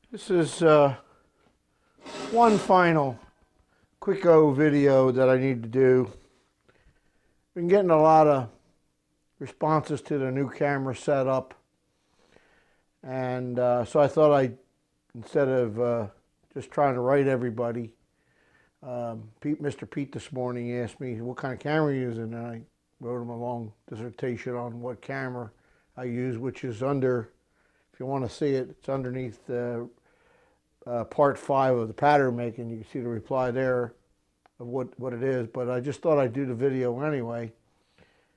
This is one final quicko video that I need to do. Been getting a lot of responses to the new camera setup, and so I thought instead of just trying to write everybody, Mr. Pete this morning asked me what kind of camera you're using, and I wrote him a long dissertation on what camera I use, which is under, if you want to see it, it's underneath part 5 of the pattern making. You can see the reply there of what it is, but I just thought I'd do the video anyway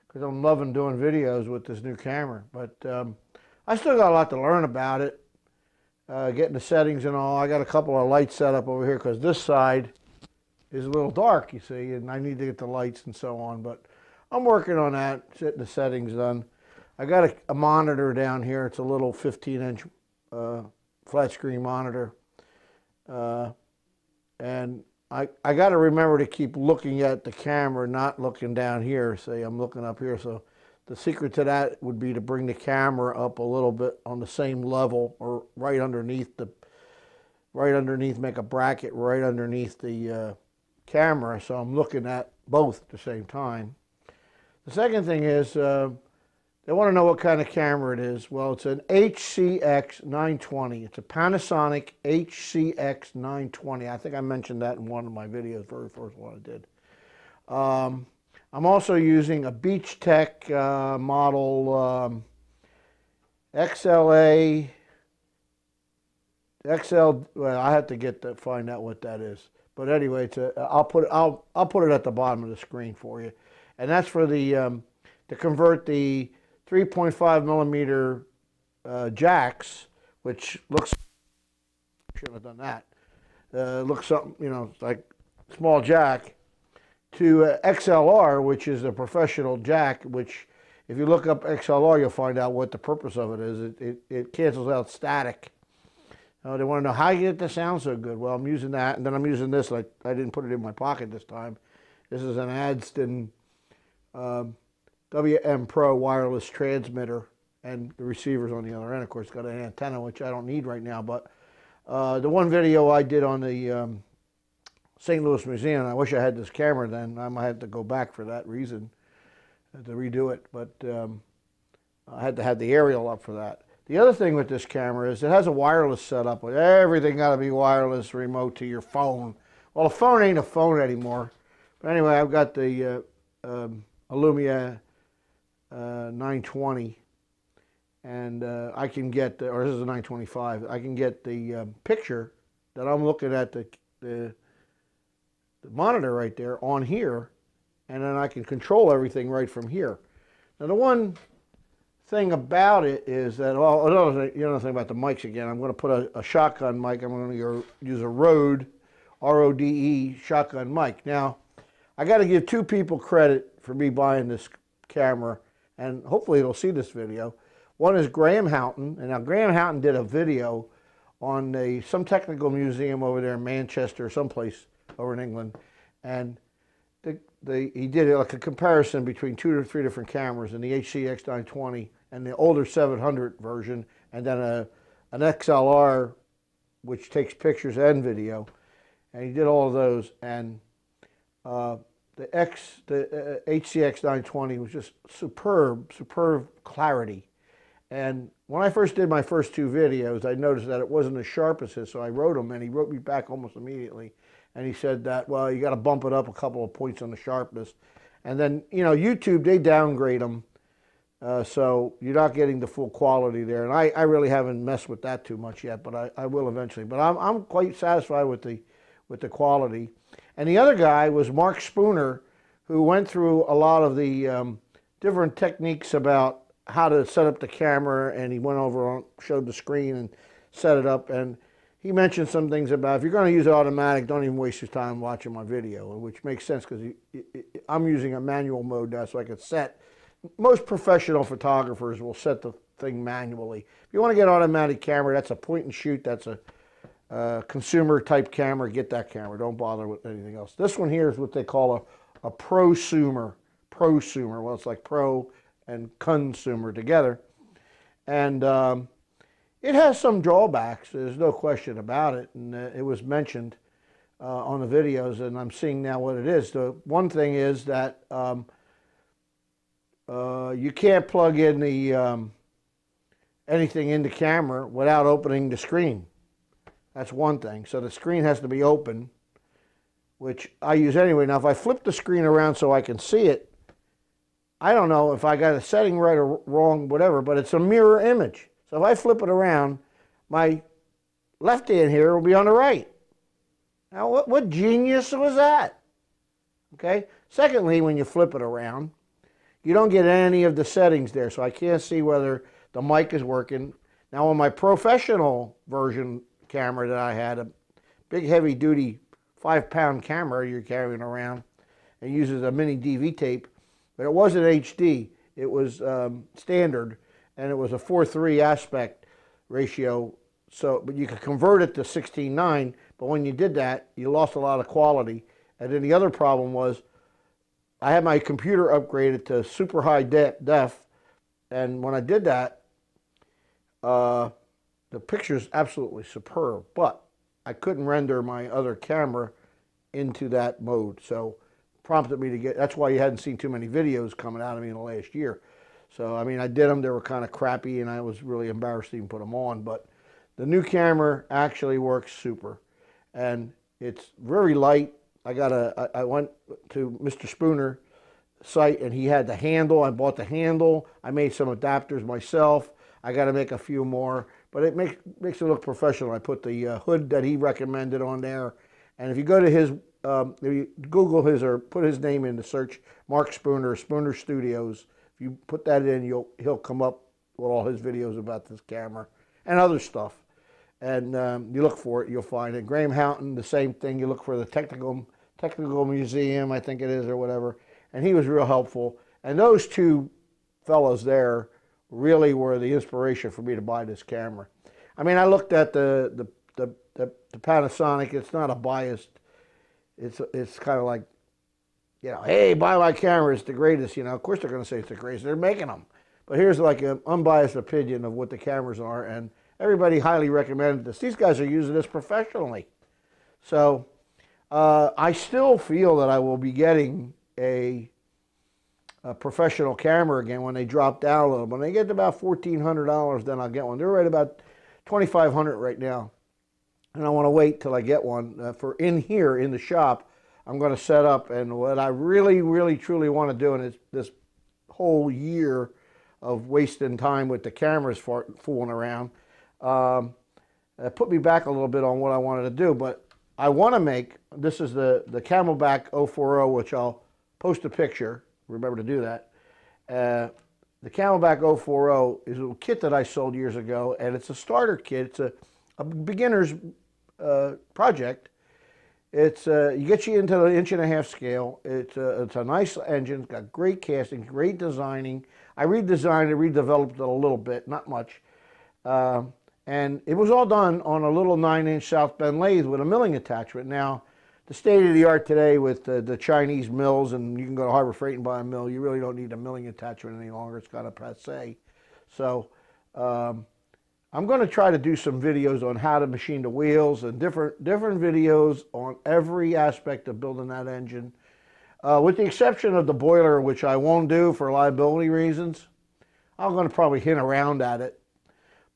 because I'm loving doing videos with this new camera. But I still got a lot to learn about it, getting the settings and all. I got a couple of lights set up over here because this side is a little dark, you see, and I need to get the lights and so on, but I'm working on that, getting the settings done. I got a monitor down here. It's a little 15-inch flat screen monitor. And I got to remember to keep looking at the camera, not looking down here. Say I'm looking up here. So the secret to that would be to bring the camera up a little bit on the same level, or right underneath, make a bracket right underneath the camera, so I'm looking at both at the same time. The second thing is they want to know what kind of camera it is. Well, it's an HC X920. It's a Panasonic HC X920. I think I mentioned that in one of my videos, very first one I did. I'm also using a Beach Tech model XL. Well, I have to find out what that is. But anyway, I'll put it at the bottom of the screen for you, and that's for the to convert the 3.5 millimeter jacks, which looks, shouldn't have done that. Looks something, you know, like small jack, to XLR, which is a professional jack. Which, if you look up XLR, you'll find out what the purpose of it is. It cancels out static. They want to know how you get the sound so good. Well, I'm using that, and then I'm using this. Like, I didn't put it in my pocket this time. This is an Adston WM Pro wireless transmitter, and the receiver's on the other end. Of course, it's got an antenna, which I don't need right now. But the one video I did on the St. Louis Museum, I wish I had this camera then. I might have to go back for that reason to redo it. But I had to have the aerial up for that. The other thing with this camera is it has a wireless setup. Everything got to be wireless, remote to your phone. Well, a phone ain't a phone anymore. But anyway, I've got the Lumia 920, and I can get, or this is a 925, I can get the picture that I'm looking at, the monitor right there on here, and then I can control everything right from here. Now, the one thing about it is that, well, another thing about the mics again, I'm going to put a shotgun mic. I'm going to use a Rode, R-O-D-E shotgun mic. Now, I got to give two people credit for me buying this camera, and hopefully it'll see this video. One is Graham Houghton, and now Graham Houghton did a video on some technical museum over there in Manchester, someplace over in England, and he did like a comparison between 2 or 3 different cameras, and the HC X920 and the older 700 version, and then an XLR, which takes pictures and video, and he did all of those. And the HC X920 was just superb clarity. And when I first did my first 2 videos, I noticed that it wasn't as sharp as his, so I wrote him, and he wrote me back almost immediately. And he said that, well, you got to bump it up a couple of points on the sharpness. And then, you know, YouTube, they downgrade them, so you're not getting the full quality there. And I really haven't messed with that too much yet, but I will eventually. But I'm quite satisfied with the quality. And the other guy was Mark Spooner, who went through a lot of the different techniques about how to set up the camera, and he went over, showed the screen and set it up. And he mentioned some things about, if you're going to use automatic, don't even waste your time watching my video, which makes sense because I'm using a manual mode now, so I can set. Most professional photographers will set the thing manually. If you want to get automatic camera, that's a point and shoot. That's a consumer type camera. Get that camera. Don't bother with anything else. This one here is what they call a prosumer. Well, it's like pro and consumer together. And It has some drawbacks. There's no question about it, and it was mentioned on the videos, and I'm seeing now what it is. The one thing is that you can't plug in the anything in the camera without opening the screen. That's one thing. So the screen has to be open, which I use anyway. Now, if I flip the screen around so I can see it, I don't know if I got a setting right or wrong, whatever, but it's a mirror image. So if I flip it around, my left hand here will be on the right. Now, what genius was that? Okay. Secondly, when you flip it around, you don't get any of the settings there, so I can't see whether the mic is working. Now, on my professional version camera that I had, a big heavy-duty 5-pound camera you're carrying around, and uses a mini DV tape, but it wasn't HD. It was standard, and it was a 4:3 aspect ratio. So, but you could convert it to 16:9. But when you did that, you lost a lot of quality. And then the other problem was, I had my computer upgraded to super high def, and when I did that, the picture's absolutely superb. But I couldn't render my other camera into that mode, so prompted me to get. That's why you hadn't seen too many videos coming out of me in the last year. So I mean, I did them. They were kind of crappy, and I was really embarrassed to even put them on. But the new camera actually works super, and it's very light. I went to Mr. Spooner's site, and he had the handle. I bought the handle. I made some adapters myself. I got to make a few more, but it makes it look professional. I put the hood that he recommended on there, and if you go to his, if you Google his or put his name in the search, Mark Spooner, Spooner Studios. If you put that in, he'll come up with all his videos about this camera and other stuff. And you look for it, you'll find it. Graham Houghton, the same thing. You look for the technical museum, I think it is, or whatever. And he was real helpful. And those two fellows there really were the inspiration for me to buy this camera. I mean, I looked at the Panasonic. It's not a biased. It's kind of like, you know, hey, buy my camera. It's the greatest. You know, of course they're going to say it's the greatest. They're making them. But here's like an unbiased opinion of what the cameras are, and everybody highly recommended this. These guys are using this professionally. So I still feel that I will be getting a professional camera again when they drop down a little. When they get to about $1,400, then I'll get one. They're right about $2,500 right now. And I want to wait till I get one. For in here, in the shop, I'm going to set up. And what I really, really, truly want to do in this whole year of wasting time with the cameras fooling around, put me back a little bit on what I wanted to do. But I want to make, this is the Camelback 040, which I'll post a picture. Remember to do that. The Camelback 040 is a kit that I sold years ago, and it's a starter kit. It's a beginner's project. It's you get you into the 1.5-inch scale. It's a nice engine. It's got great casting, great designing. I redesigned it, redeveloped it a little bit, not much. And it was all done on a little 9-inch South Bend lathe with a milling attachment. Now, the state of the art today with the Chinese mills, and you can go to Harbor Freight and buy a mill, you really don't need a milling attachment any longer. It's got a passe. So I'm going to try to do some videos on how to machine the wheels and different videos on every aspect of building that engine. With the exception of the boiler, which I won't do for liability reasons. I'm going to probably hint around at it.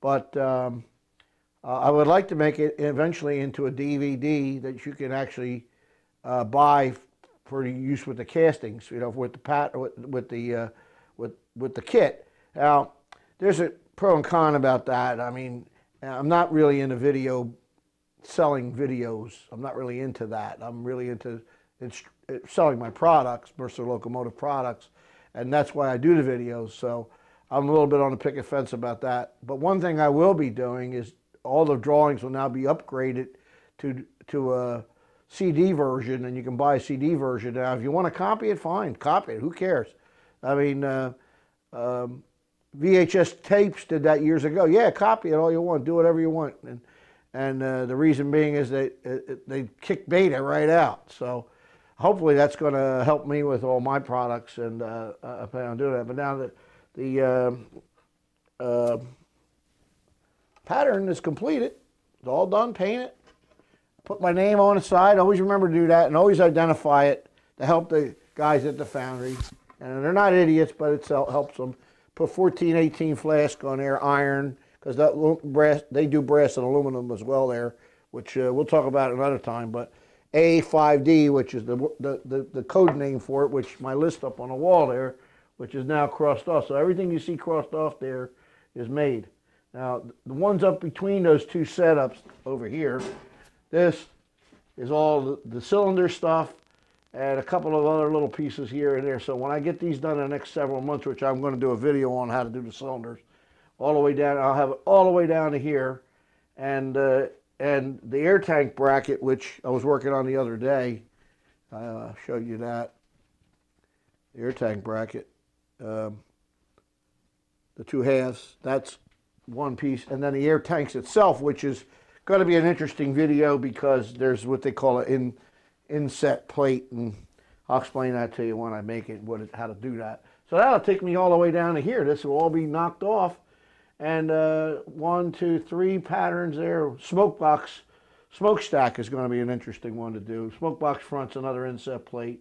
But I would like to make it eventually into a DVD that you can actually buy for use with the castings, you know, with the with the kit. Now, there's a pro and con about that. I mean, I'm not really into selling videos. I'm not really into that. I'm really into selling my products, Mercer Locomotive products, and that's why I do the videos. So I'm a little bit on the picket fence about that. But one thing I will be doing is all the drawings will now be upgraded to a CD version, and you can buy a CD version. Now, if you want to copy it, fine, copy it. Who cares? I mean, VHS tapes did that years ago. Yeah, copy it all you want. Do whatever you want. And the reason being is they kick beta right out. So hopefully that's going to help me with all my products, and I plan on doing that. But now that pattern is completed. It's all done, painted. Put my name on the side. Always remember to do that, and always identify it to help the guys at the foundry. And they're not idiots, but it helps them. Put 1418 flask on there, iron, because that brass, they do brass and aluminum as well there, which we'll talk about another time. But A5D, which is the code name for it, which my list up on the wall there, which is now crossed off. So everything you see crossed off there is made. Now, the ones up between those two setups over here, this is all the cylinder stuff and a couple of other little pieces here and there. So when I get these done in the next several months, which I'm going to do a video on how to do the cylinders, all the way down, I'll have it all the way down to here. And the air tank bracket, which I was working on the other day, I'll show you that. The air tank bracket, the two halves, that's one piece. And then the air tanks itself, which is going to be an interesting video because there's what they call an inset plate, and I'll explain that to you when I make it, how to do that. So that'll take me all the way down to here. This will all be knocked off. And 1, 2, 3 patterns there. Smokestack is going to be an interesting one to do. Smokebox front's another inset plate.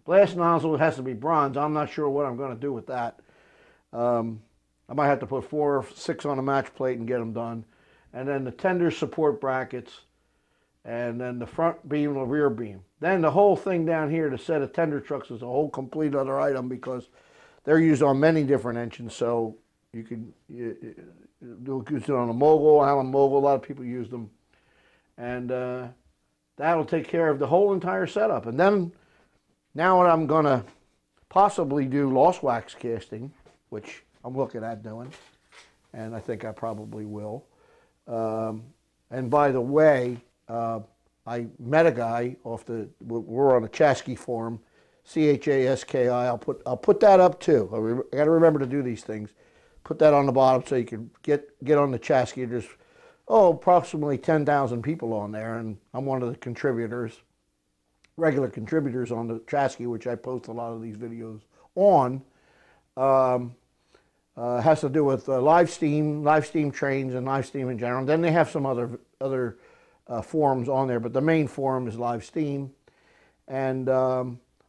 Blast nozzle has to be bronze. I'm not sure what I'm going to do with that. I might have to put 4 or 6 on a match plate and get them done. And then the tender support brackets, and then the front beam and the rear beam. Then the whole thing down here, the set of tender trucks, is a whole complete other item because they're used on many different engines. So you can use it on a Mogul, Allen Mogul. A lot of people use them, and that'll take care of the whole entire setup. And then now what I'm going to possibly do lost wax casting, which I'm looking at doing, and I think I probably will. And by the way, I met a guy we're on a Chaski forum, CHASKI. I'll put that up too. I got to remember to do these things. Put that on the bottom so you can get on the Chaski. There's approximately 10,000 people on there, and I'm one of the contributors, regular contributors on the Chaski, which I post a lot of these videos on. Has to do with live steam trains and live steam in general. And then they have some other forums on there, but the main forum is live steam. And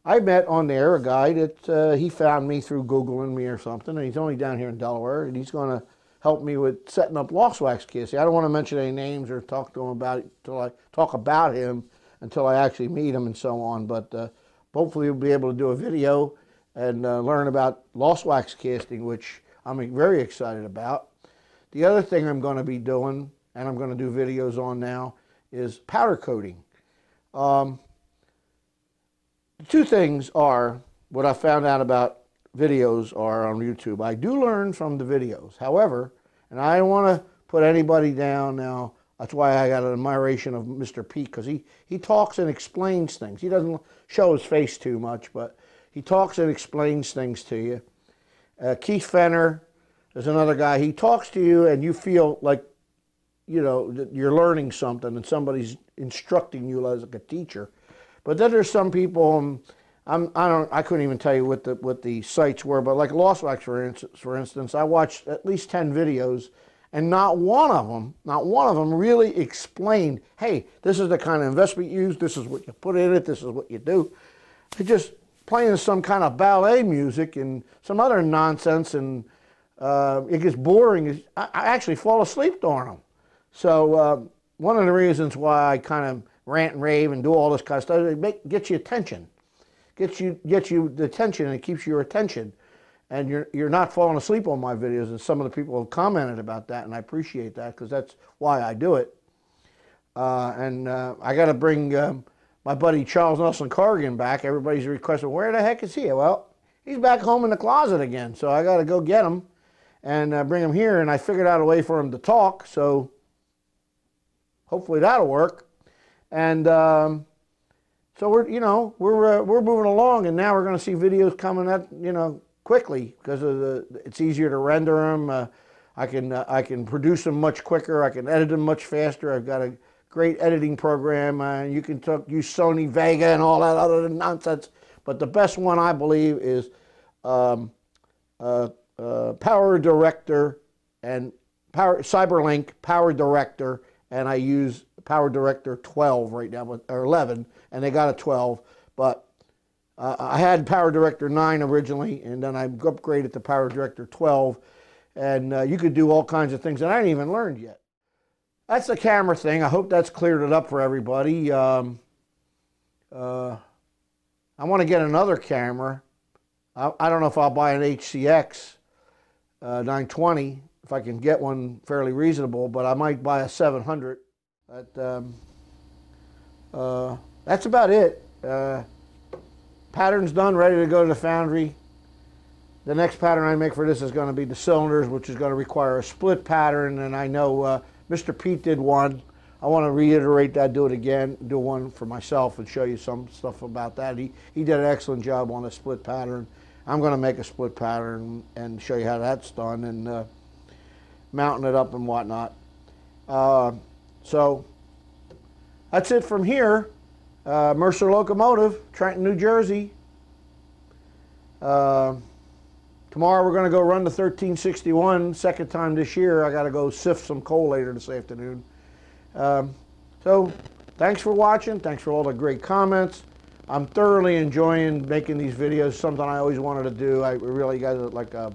I met on there a guy that he found me through Googling me or something, and he's only down here in Delaware, and he's going to help me with setting up lost wax casting. I don't want to mention any names or talk to him about it until I talk about him, until I actually meet him and so on. But hopefully we'll be able to do a video and learn about lost wax casting, which I'm very excited about. The other thing I'm going to be doing, and I'm going to do videos on now, is powder coating. The two things are, what I found out about videos are on YouTube. I do learn from the videos. However, and I don't want to put anybody down now, that's why I got an admiration of Mr. Pete, because he talks and explains things. He doesn't show his face too much, but he talks and explains things to you. Keith Fenner is another guy. He talks to you and you feel like, that you're learning something and somebody's instructing you as like a teacher. But then there's some people, I couldn't even tell you what the sites were, but like Lost Wax, for instance, I watched at least 10 videos, and not one of them really explained, hey, this is the kind of investment you use, this is what you put in it, this is what you do. They just playing some kind of ballet music and some other nonsense, and it gets boring. I actually fall asleep during them. So one of the reasons why I kind of rant and rave and do all this kind of stuff, it gets you attention. Gets you the attention, and it keeps your attention. And you're not falling asleep on my videos, and some of the people have commented about that, and I appreciate that because that's why I do it. I got to bring my buddy Charles Nelson Corrigan back. Everybody's requesting, where the heck is he? Well, he's back home in the closet again, so I got to go get him and bring him here, and I figured out a way for him to talk, so hopefully that'll work. And so we're moving along, and now we're going to see videos coming up, quickly because of it's easier to render them. I can produce them much quicker. I can edit them much faster. I've got a great editing program. You can use Sony Vega and all that other nonsense. But the best one, I believe, is Power Director and CyberLink Power Director, and I use Power Director 12 right now, or 11, and they got a 12. But I had Power Director 9 originally, and then I upgraded to Power Director 12, and you could do all kinds of things that I hadn't even learned yet. That's the camera thing. I hope that's cleared it up for everybody. I want to get another camera. I don't know if I'll buy an HCX 920, if I can get one fairly reasonable, but I might buy a 700. But, that's about it. Pattern's done, ready to go to the foundry. The next pattern I make for this is going to be the cylinders, which is going to require a split pattern, and I know Mr. Pete did one. I want to reiterate that, do it again, do one for myself and show you some stuff about that. He did an excellent job on a split pattern. I'm going to make a split pattern and show you how that's done, and mounting it up and whatnot. So that's it from here. Mercer Locomotive, Trenton, New Jersey. Tomorrow we're going to go run the 1361, second time this year. I got to go sift some coal later this afternoon. So thanks for watching. Thanks for all the great comments. I'm thoroughly enjoying making these videos, something I always wanted to do. I really got like a,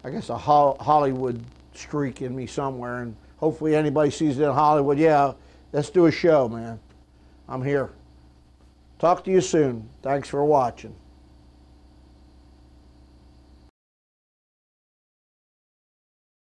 I guess a Hollywood streak in me somewhere, and hopefully anybody sees it in Hollywood. Yeah, let's do a show, man. I'm here. Talk to you soon. Thanks for watching.